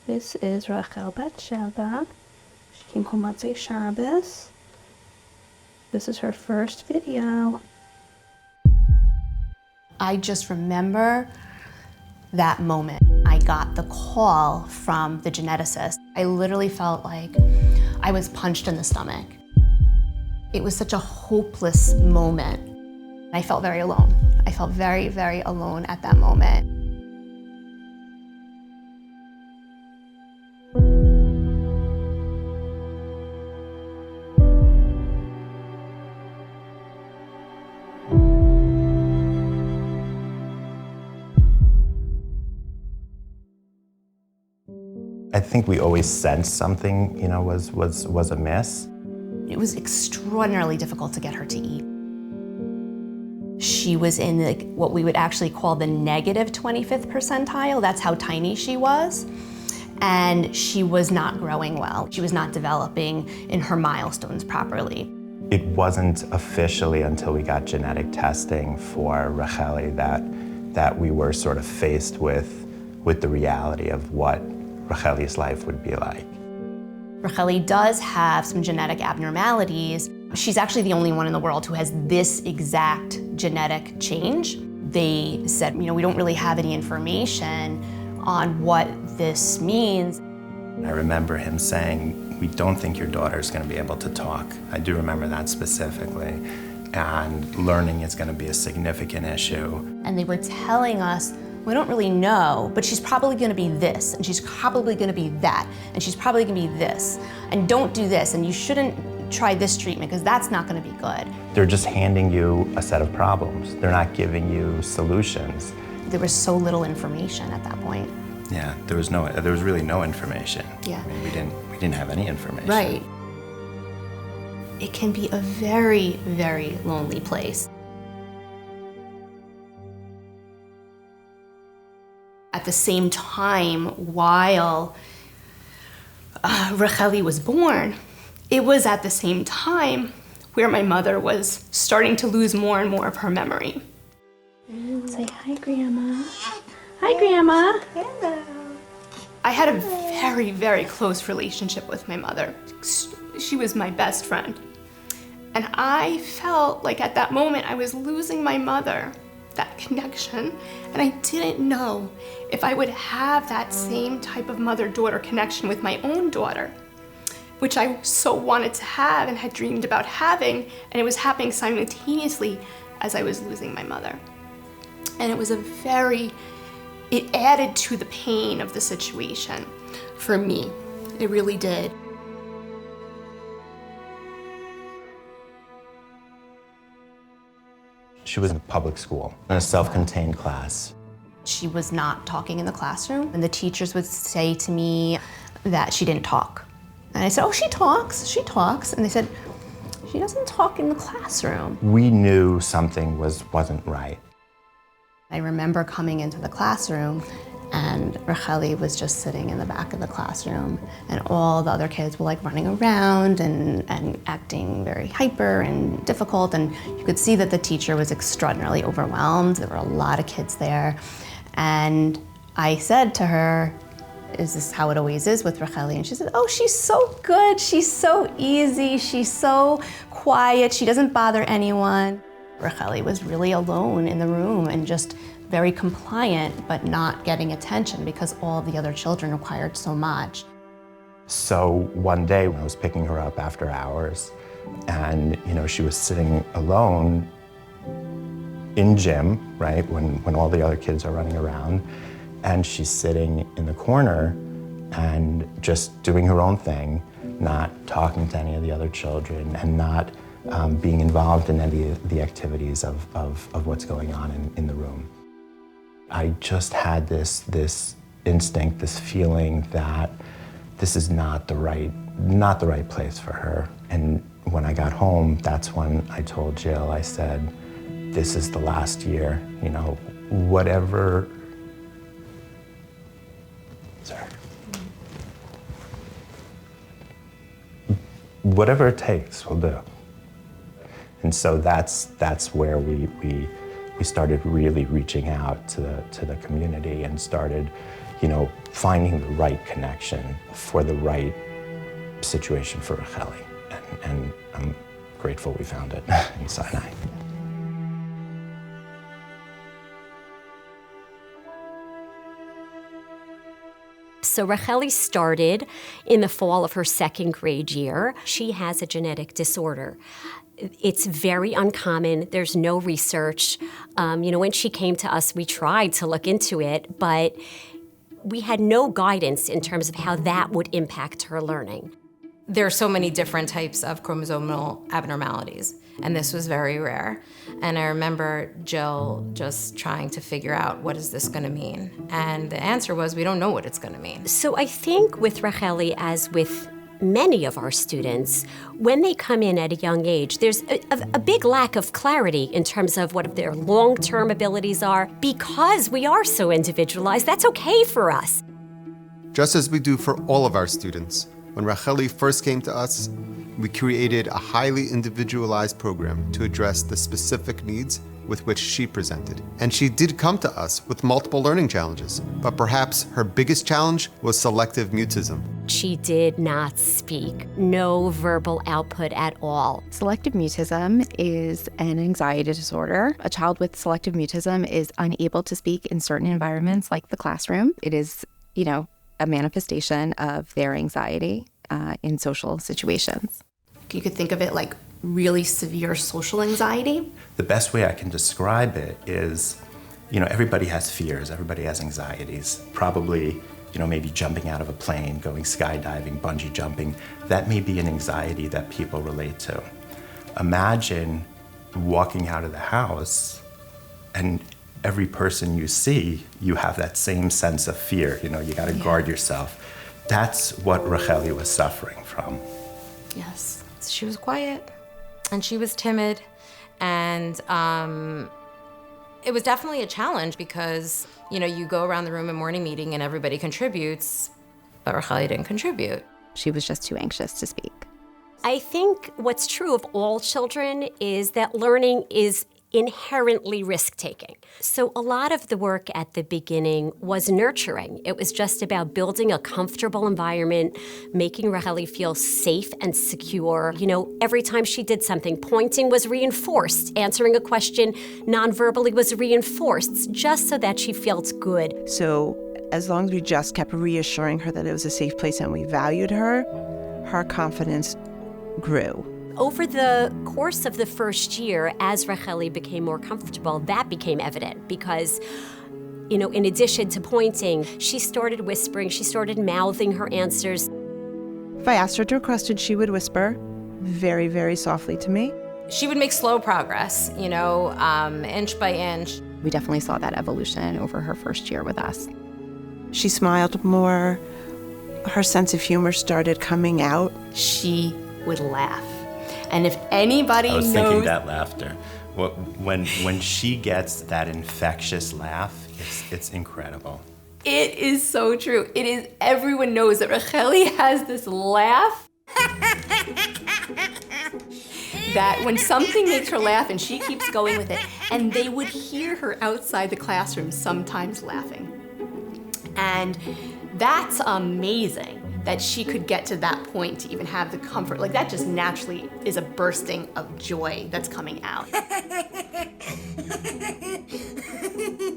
This is Rachel Bat Shelda. She came home Motzei Shabbos. This is her first video. I just remember that moment. I got the call from the geneticist. I literally felt like I was punched in the stomach. It was such a hopeless moment. I felt very alone. I felt very, very alone at that moment. I think we always sensed something, was amiss. It was extraordinarily difficult to get her to eat. She was in what we would actually call the negative 25th percentile. That's how tiny she was. And she was not growing well. She was not developing in her milestones properly. It wasn't officially until we got genetic testing for Racheli that we were sort of faced with the reality of what Racheli's life would be like. Racheli does have some genetic abnormalities. She's actually the only one in the world who has this exact genetic change. They said, we don't really have any information on what this means. I remember him saying, we don't think your daughter's going to be able to talk. I do remember that specifically. And learning is going to be a significant issue. And they were telling us, we don't really know, but she's probably gonna be this, and she's probably gonna be that, and she's probably gonna be this, and don't do this, and you shouldn't try this treatment because that's not gonna be good. They're just handing you a set of problems. They're not giving you solutions. There was so little information at that point. Yeah, there was really no information. Yeah. I mean, we didn't have any information. Right. It can be a very, very lonely place. At the same time, while Racheli was born, it was at the same time where my mother was starting to lose more and more of her memory. Say hi, Grandma. Hi, Grandma. Hello. I had a very, very close relationship with my mother. She was my best friend. And I felt like at that moment I was losing my mother, that connection, and I didn't know if I would have that same type of mother-daughter connection with my own daughter, which I so wanted to have and had dreamed about having, and it was happening simultaneously as I was losing my mother. And it was it added to the pain of the situation for me. It really did. She was in public school, in a self-contained class. She was not talking in the classroom, and the teachers would say to me that she didn't talk. And I said, oh, she talks. And they said, she doesn't talk in the classroom. We knew something wasn't right. I remember coming into the classroom, and Racheli was just sitting in the back of the classroom, and all the other kids were like running around and acting very hyper and difficult, and you could see that the teacher was extraordinarily overwhelmed. There were a lot of kids there, and I said to her, is this how it always is with Racheli? And she said, oh, she's so good, she's so easy, she's so quiet, she doesn't bother anyone. Racheli was really alone in the room and just very compliant, but not getting attention because all of the other children required so much. So one day when I was picking her up after hours, and she was sitting alone in gym, right, when all the other kids are running around, and she's sitting in the corner and just doing her own thing, not talking to any of the other children, and not being involved in any of the activities of what's going on in the room. I just had this instinct, this feeling that this is not the right place for her. And when I got home, that's when I told Jill, I said, this is the last year, whatever it takes, we'll do. And so that's where we started really reaching out to the community and started, finding the right connection for the right situation for Racheli. And I'm grateful we found it in Sinai. So Racheli started in the fall of her second grade year. She has a genetic disorder. It's very uncommon. There's no research. When she came to us, we tried to look into it, but we had no guidance in terms of how that would impact her learning. There are so many different types of chromosomal abnormalities, and this was very rare. And I remember Jill just trying to figure out, what is this gonna mean? And the answer was, we don't know what it's gonna mean. So I think with Racheli, as with many of our students, when they come in at a young age, there's a big lack of clarity in terms of what their long-term abilities are. Because we are so individualized, that's okay for us. Just as we do for all of our students, when Racheli first came to us, we created a highly individualized program to address the specific needs with which she presented. And she did come to us with multiple learning challenges, but perhaps her biggest challenge was selective mutism. She did not speak, no verbal output at all. Selective mutism is an anxiety disorder. A child with selective mutism is unable to speak in certain environments like the classroom. It is, a manifestation of their anxiety in social situations. You could think of it like really severe social anxiety. The best way I can describe it is, everybody has fears, everybody has anxieties. Probably, maybe jumping out of a plane, going skydiving, bungee jumping. That may be an anxiety that people relate to. Imagine walking out of the house and every person you see, you have that same sense of fear. You gotta guard yourself. That's what Racheli was suffering from. Yes, she was quiet and she was timid, and it was definitely a challenge because, you go around the room in morning meeting and everybody contributes, but Racheli didn't contribute. She was just too anxious to speak. I think what's true of all children is that learning is inherently risk-taking. So a lot of the work at the beginning was nurturing. It was just about building a comfortable environment, making Racheli feel safe and secure. Every time she did something, pointing was reinforced, answering a question non-verbally was reinforced, just so that she felt good. So as long as we just kept reassuring her that it was a safe place and we valued her, her confidence grew. Over the course of the first year, as Racheli became more comfortable, that became evident because, in addition to pointing, she started whispering, she started mouthing her answers. If I asked her to a question, she would whisper very, very softly to me. She would make slow progress, inch by inch. We definitely saw that evolution over her first year with us. She smiled more. Her sense of humor started coming out. She would laugh. And if anybody knows... I was thinking that laughter. When she gets that infectious laugh, it's incredible. It is so true. Everyone knows that Racheli has this laugh that when something makes her laugh and she keeps going with it, and they would hear her outside the classroom sometimes laughing. And that's amazing that she could get to that point to even have the comfort. Like, that just naturally is a bursting of joy that's coming out.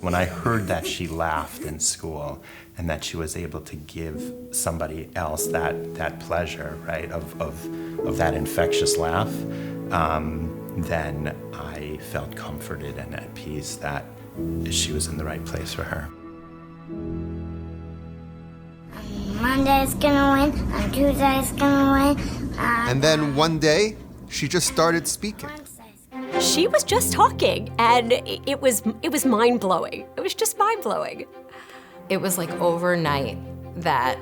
When I heard that she laughed in school and that she was able to give somebody else that pleasure, right, of that infectious laugh, then I felt comforted and at peace that she was in the right place for her. Monday's gonna win, on Tuesday's gonna win. And then one day, she just started speaking. She was just talking, and it was mind-blowing. It was just mind-blowing. It was like overnight that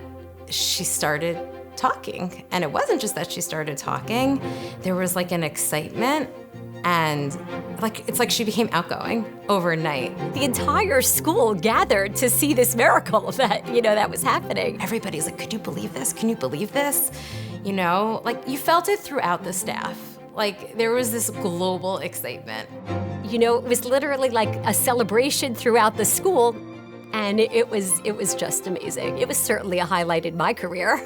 she started talking. And it wasn't just that she started talking, there was like an excitement, and it's like she became outgoing overnight. The entire school gathered to see this miracle that was happening. Everybody's like, could you believe this? Can you believe this? You felt it throughout the staff. There was this global excitement. It was literally like a celebration throughout the school. And it was just amazing. It was certainly a highlight in my career.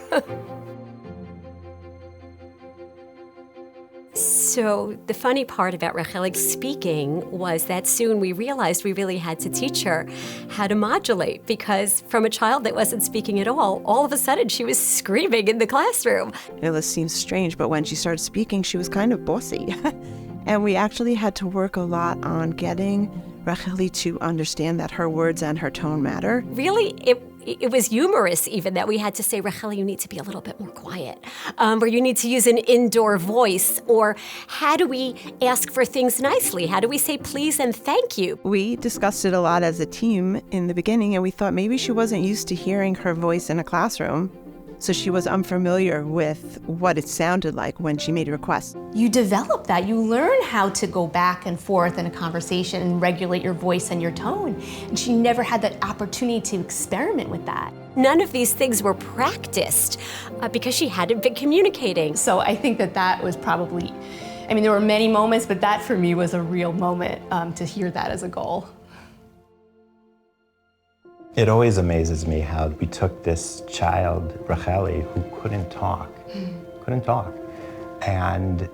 So the funny part about Racheli speaking was that soon we realized we really had to teach her how to modulate, because from a child that wasn't speaking at all of a sudden she was screaming in the classroom. It seems strange, but when she started speaking, she was kind of bossy. And we actually had to work a lot on getting Racheli to understand that her words and her tone matter. Really, it was humorous even that we had to say, Racheli, you need to be a little bit more quiet, or you need to use an indoor voice, or how do we ask for things nicely? How do we say please and thank you? We discussed it a lot as a team in the beginning, and we thought maybe she wasn't used to hearing her voice in a classroom. So she was unfamiliar with what it sounded like when she made requests. You develop that. You learn how to go back and forth in a conversation and regulate your voice and your tone. And she never had that opportunity to experiment with that. None of these things were practiced because she hadn't been communicating. So I think that was probably, I mean, there were many moments, but that for me was a real moment to hear that as a goal. It always amazes me how we took this child, Racheli, who couldn't talk, and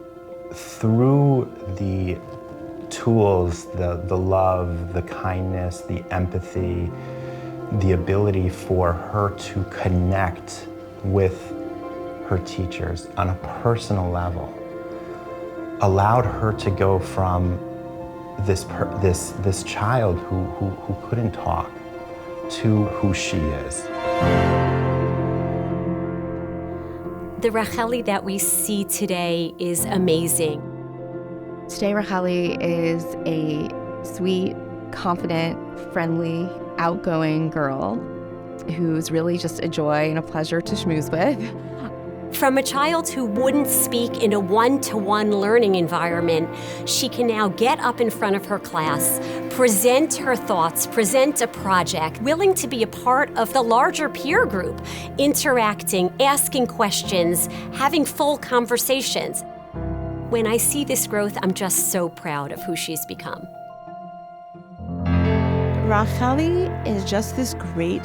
through the tools, the love, the kindness, the empathy, the ability for her to connect with her teachers on a personal level, allowed her to go from this child who couldn't talk to who she is. The Racheli that we see today is amazing. Today, Racheli is a sweet, confident, friendly, outgoing girl who's really just a joy and a pleasure to schmooze with. From a child who wouldn't speak in a one-to-one learning environment, she can now get up in front of her class, present her thoughts, present a project, willing to be a part of the larger peer group, interacting, asking questions, having full conversations. When I see this growth, I'm just so proud of who she's become. Racheli is just this great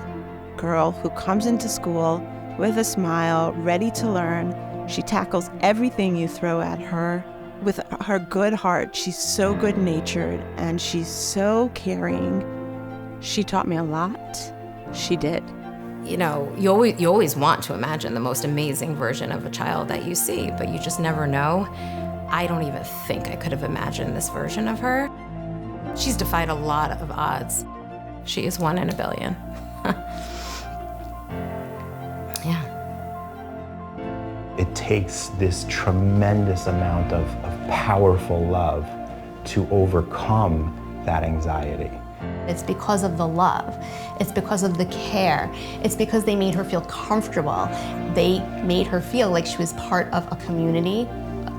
girl who comes into school with a smile, ready to learn. She tackles everything you throw at her with her good heart. She's so good-natured and she's so caring. She taught me a lot. She did. You know, you always want to imagine the most amazing version of a child that you see, but you just never know. I don't even think I could have imagined this version of her. She's defied a lot of odds. She is 1 in a billion. Yeah. It takes this tremendous amount of powerful love to overcome that anxiety. It's because of the love. It's because of the care. It's because they made her feel comfortable. They made her feel like she was part of a community,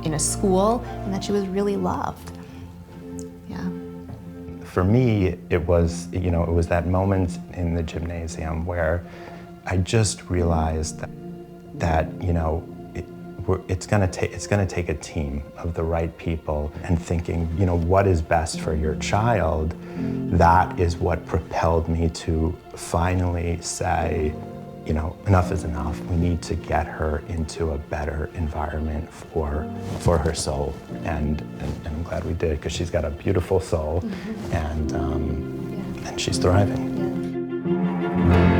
in a school, and that she was really loved. Yeah. For me, it was that moment in the gymnasium where I just realized that it's going to take a team of the right people, and thinking, what is best for your child. That is what propelled me to finally say, enough is enough. We need to get her into a better environment for her soul, and I'm glad we did, because she's got a beautiful soul, and she's thriving. Yeah.